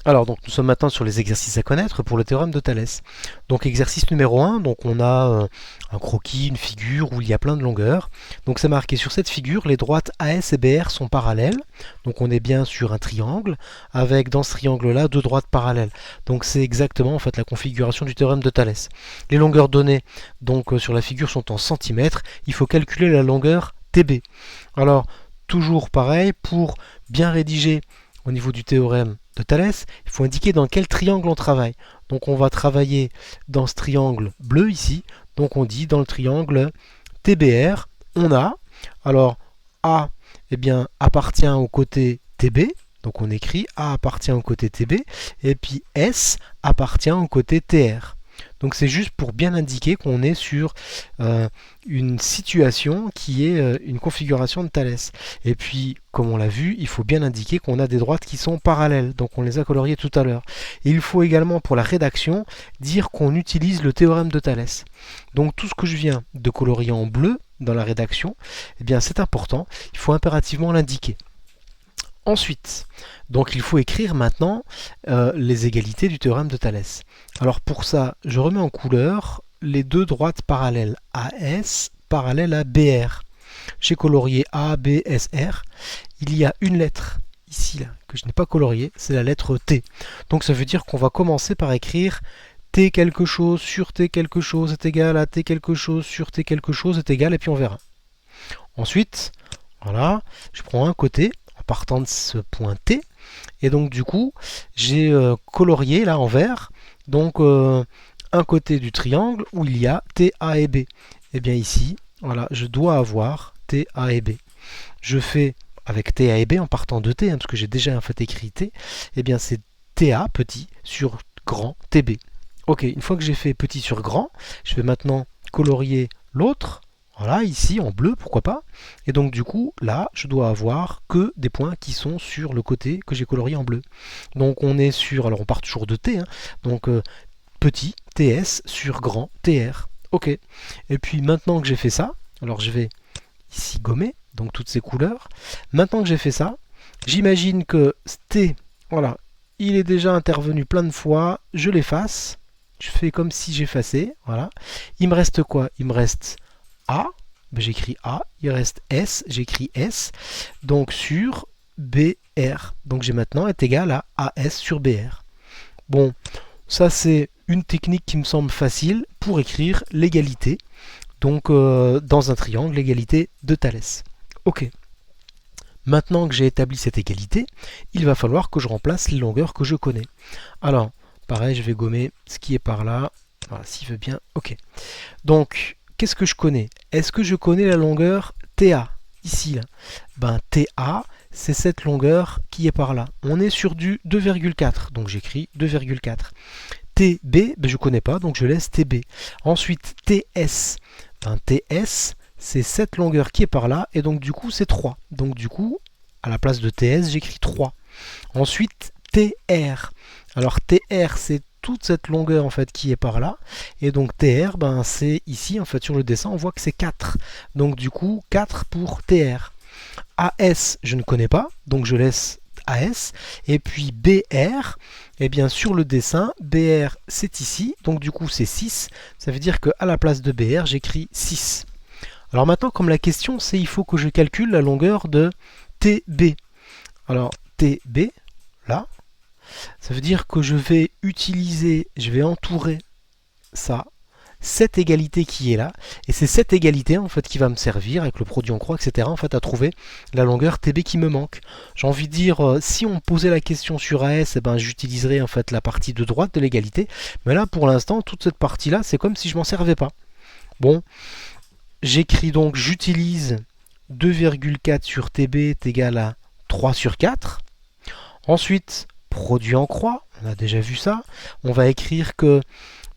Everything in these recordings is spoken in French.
Alors, donc, nous sommes maintenant sur les exercices à connaître pour le théorème de Thalès. Donc, exercice numéro 1, donc on a un croquis, une figure où il y a plein de longueurs. Donc, c'est marqué sur cette figure, les droites AS et BR sont parallèles. Donc, on est bien sur un triangle, avec dans ce triangle-là, deux droites parallèles. Donc, c'est exactement en fait la configuration du théorème de Thalès. Les longueurs données donc sur la figure sont en centimètres. Il faut calculer la longueur TB. Alors, toujours pareil, pour bien rédiger au niveau du théorème de Thalès, il faut indiquer dans quel triangle on travaille. Donc on va travailler dans ce triangle bleu ici. Donc on dit dans le triangle TBR, on a, alors A eh bien, appartient au côté TB, donc on écrit A appartient au côté TB, et puis S appartient au côté TR. Donc c'est juste pour bien indiquer qu'on est sur une situation qui est une configuration de Thalès. Et puis, comme on l'a vu, il faut bien indiquer qu'on a des droites qui sont parallèles. Donc on les a coloriées tout à l'heure. Et il faut également, pour la rédaction, dire qu'on utilise le théorème de Thalès. Donc tout ce que je viens de colorier en bleu dans la rédaction, eh bien c'est important. Il faut impérativement l'indiquer. Ensuite, donc il faut écrire maintenant les égalités du théorème de Thalès. Alors pour ça, je remets en couleur les deux droites parallèles AS parallèles à BR. J'ai colorié A, B, S, R. Il y a une lettre ici là, que je n'ai pas coloriée, c'est la lettre T. Donc ça veut dire qu'on va commencer par écrire T quelque chose sur T quelque chose est égal à T quelque chose sur T quelque chose est égal, et puis on verra. Ensuite, voilà, je prends un côté partant de ce point T, et donc du coup j'ai colorié là en vert donc un côté du triangle où il y a T, A et B. Et bien ici, voilà, je dois avoir T, A et B. Je fais avec T, A et B en partant de T, parce que j'ai déjà en fait écrit T, et bien c'est TA petit sur grand TB. Ok, une fois que j'ai fait petit sur grand, je vais maintenant colorier l'autre. Voilà, ici en bleu, pourquoi pas. Et donc du coup, là, je dois avoir que des points qui sont sur le côté que j'ai colorié en bleu. Donc on est sur, alors on part toujours de T, donc petit TS sur grand TR. Ok. Et puis maintenant que j'ai fait ça, alors je vais ici gommer, donc toutes ces couleurs. Maintenant que j'ai fait ça, j'imagine que T, voilà, il est déjà intervenu plein de fois, je l'efface. Je fais comme si j'effaçais, voilà. Il me reste quoi? Il me reste A, j'écris A, il reste S, j'écris S, donc sur BR. Donc j'ai maintenant est égal à AS sur BR. Bon, ça c'est une technique qui me semble facile pour écrire l'égalité, donc dans un triangle, l'égalité de Thalès. Ok. Maintenant que j'ai établi cette égalité, il va falloir que je remplace les longueurs que je connais. Alors, pareil, je vais gommer ce qui est par là. Voilà, s'il veut bien. Ok. Donc, qu'est-ce que je connais? Est-ce que je connais la longueur TA? Ici, là. Ben, TA, c'est cette longueur qui est par là. On est sur du 2,4. Donc, j'écris 2,4. TB, ben, je ne connais pas, donc je laisse TB. Ensuite, TS. Ben, TS, c'est cette longueur qui est par là, et donc du coup, c'est 3. Donc du coup, à la place de TS, j'écris 3. Ensuite, TR. Alors TR, c'est toute cette longueur en fait qui est par là, et donc TR, ben, c'est ici, en fait, sur le dessin, on voit que c'est 4. Donc du coup, 4 pour TR. AS, je ne connais pas, donc je laisse AS. Et puis BR, et bien sur le dessin, BR c'est ici, donc du coup c'est 6. Ça veut dire qu'à la place de BR, j'écris 6. Alors maintenant, comme la question c'est il faut que je calcule la longueur de TB. Alors TB, là, ça veut dire que je vais utiliser, je vais entourer ça, cette égalité qui est là, et c'est cette égalité en fait qui va me servir avec le produit en croix, etc. en fait à trouver la longueur TB qui me manque. J'ai envie de dire, si on me posait la question sur AS, eh ben, j'utiliserais en fait la partie de droite de l'égalité, mais là pour l'instant toute cette partie là c'est comme si je m'en servais pas. Bon, j'écris donc, j'utilise 2,4 sur TB est égal à 3 sur 4. Ensuite, produit en croix, on a déjà vu ça, on va écrire que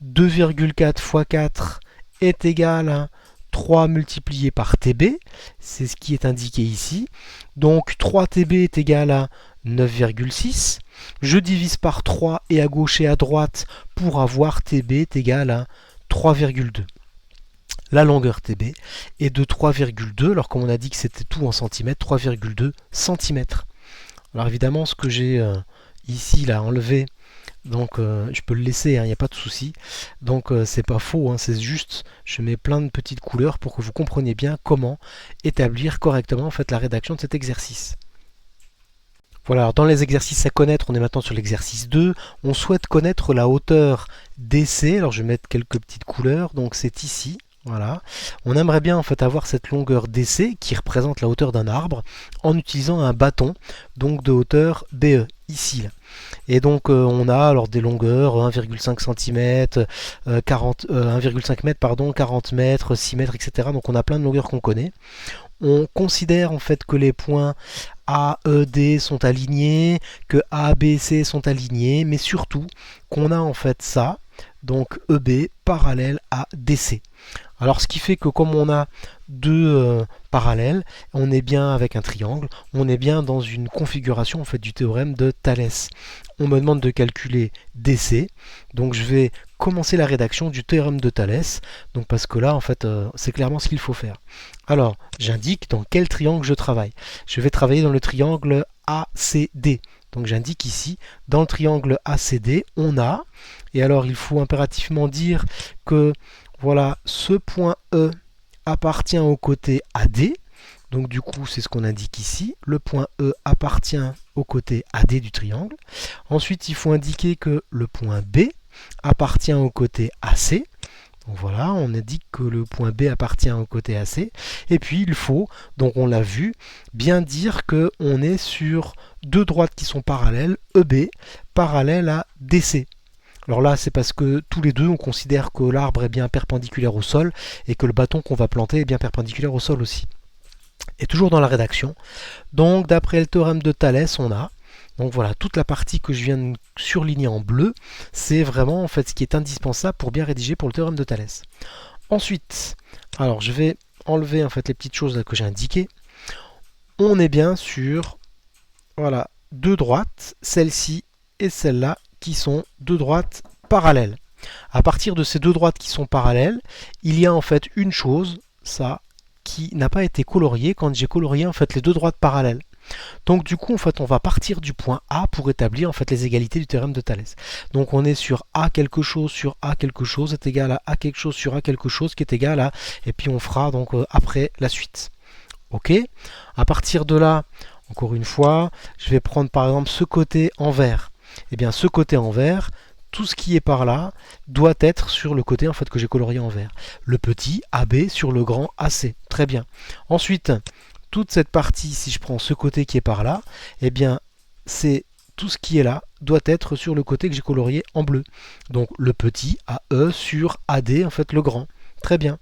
2,4 fois 4 est égal à 3 multiplié par TB, c'est ce qui est indiqué ici. Donc 3TB est égal à 9,6. Je divise par 3 et à gauche et à droite pour avoir TB est égal à 3,2. La longueur TB est de 3,2, alors comme on a dit que c'était tout en centimètres, 3,2 cm. Alors évidemment, ce que j'ai ici là enlevé, donc je peux le laisser, hein, il n'y a pas de souci. Donc c'est pas faux, hein, c'est juste, je mets plein de petites couleurs pour que vous compreniez bien comment établir correctement en fait la rédaction de cet exercice. Voilà, alors dans les exercices à connaître, on est maintenant sur l'exercice 2. On souhaite connaître la hauteur DC. Alors je vais mettre quelques petites couleurs, donc c'est ici. Voilà. On aimerait bien en fait avoir cette longueur DC qui représente la hauteur d'un arbre en utilisant un bâton donc de hauteur BE ici là. Et donc on a alors des longueurs 1,5 cm, 1,5 m pardon, 40 mètres, 6 mètres, etc. Donc on a plein de longueurs qu'on connaît. On considère en fait que les points A, E, D sont alignés, que A, B, C sont alignés, mais surtout qu'on a en fait ça, donc EB parallèle à DC. Alors ce qui fait que comme on a deux parallèles, on est bien avec un triangle, on est bien dans une configuration en fait du théorème de Thalès. On me demande de calculer DC, donc je vais commencer la rédaction du théorème de Thalès, donc parce que là en fait c'est clairement ce qu'il faut faire. Alors j'indique dans quel triangle je travaille. Je vais travailler dans le triangle ACD. Donc j'indique ici, dans le triangle ACD, on a, et alors il faut impérativement dire que voilà, ce point E appartient au côté AD. Donc du coup, c'est ce qu'on indique ici. Le point E appartient au côté AD du triangle. Ensuite, il faut indiquer que le point B appartient au côté AC. Donc voilà, on indique que le point B appartient au côté AC. Et puis, il faut, donc on l'a vu, bien dire qu'on est sur deux droites qui sont parallèles, EB, parallèle à DC. Alors là, c'est parce que tous les deux, on considère que l'arbre est bien perpendiculaire au sol et que le bâton qu'on va planter est bien perpendiculaire au sol aussi. Et toujours dans la rédaction, donc d'après le théorème de Thalès, on a, donc voilà, toute la partie que je viens de surligner en bleu, c'est vraiment en fait ce qui est indispensable pour bien rédiger pour le théorème de Thalès. Ensuite, alors je vais enlever en fait les petites choses que j'ai indiquées. On est bien sur, voilà, deux droites, celle-ci et celle-là, qui sont deux droites parallèles. À partir de ces deux droites qui sont parallèles, il y a en fait une chose, ça, qui n'a pas été coloriée quand j'ai colorié en fait les deux droites parallèles. Donc du coup en fait on va partir du point A pour établir en fait les égalités du théorème de Thalès. Donc on est sur A quelque chose sur A quelque chose est égal à A quelque chose sur A quelque chose qui est égal à, et puis on fera donc après la suite. Ok. À partir de là, encore une fois, je vais prendre par exemple ce côté en vert. Et bien ce côté en vert, tout ce qui est par là doit être sur le côté en fait que j'ai colorié en vert. Le petit AB sur le grand AC. Très bien. Ensuite, toute cette partie, si je prends ce côté qui est par là, eh bien c'est tout ce qui est là doit être sur le côté que j'ai colorié en bleu. Donc le petit AE sur AD, en fait le grand. Très bien.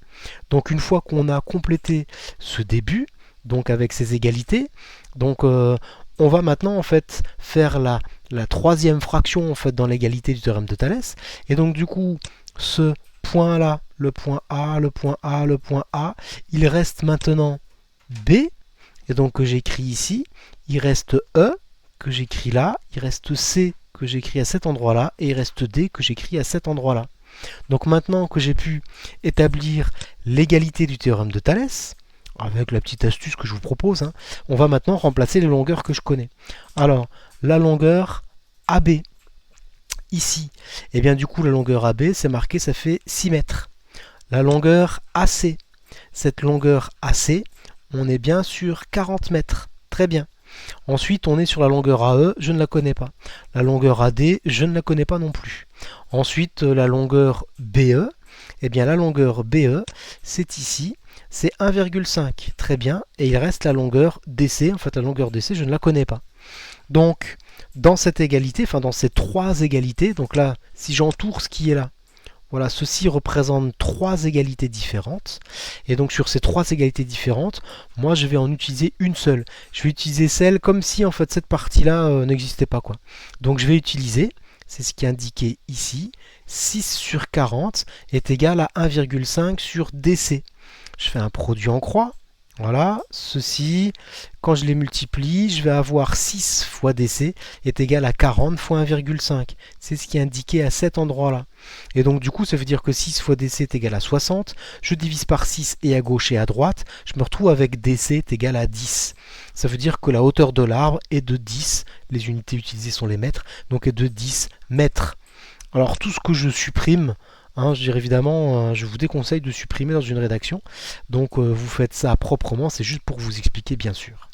Donc une fois qu'on a complété ce début, donc avec ces égalités, donc on va maintenant en fait faire la troisième fraction en fait dans l'égalité du théorème de Thalès. Et donc du coup, ce point là, le point A, le point A, le point A, il reste maintenant B, et donc que j'écris ici, il reste E, que j'écris là, il reste C, que j'écris à cet endroit-là, et il reste D, que j'écris à cet endroit-là. Donc maintenant que j'ai pu établir l'égalité du théorème de Thalès, avec la petite astuce que je vous propose, hein, on va maintenant remplacer les longueurs que je connais. Alors, la longueur AB, ici, et bien du coup la longueur AB, c'est marqué, ça fait 6 mètres. La longueur AC, cette longueur AC, on est bien sur 40 mètres. Très bien. Ensuite, on est sur la longueur AE, je ne la connais pas. La longueur AD, je ne la connais pas non plus. Ensuite, la longueur BE, eh bien la longueur BE, c'est ici, c'est 1,5. Très bien. Et il reste la longueur DC, en fait la longueur DC, je ne la connais pas. Donc, dans cette égalité, enfin dans ces trois égalités, donc là, si j'entoure ce qui est là, voilà, ceci représente trois égalités différentes. Et donc sur ces trois égalités différentes, moi je vais en utiliser une seule. Je vais utiliser celle comme si en fait cette partie-là n'existait pas, quoi. Donc je vais utiliser, c'est ce qui est indiqué ici, 6 sur 40 est égal à 1,5 sur DC. Je fais un produit en croix. Voilà, ceci, quand je les multiplie, je vais avoir 6 fois DC est égal à 40 fois 1,5. C'est ce qui est indiqué à cet endroit-là. Et donc du coup, ça veut dire que 6 fois DC est égal à 60. Je divise par 6 et à gauche et à droite. Je me retrouve avec DC est égal à 10. Ça veut dire que la hauteur de l'arbre est de 10. Les unités utilisées sont les mètres. Donc est de 10 mètres. Alors tout ce que je supprime, je dirais évidemment, je vous déconseille de supprimer dans une rédaction. Donc vous faites ça proprement, c'est juste pour vous expliquer bien sûr.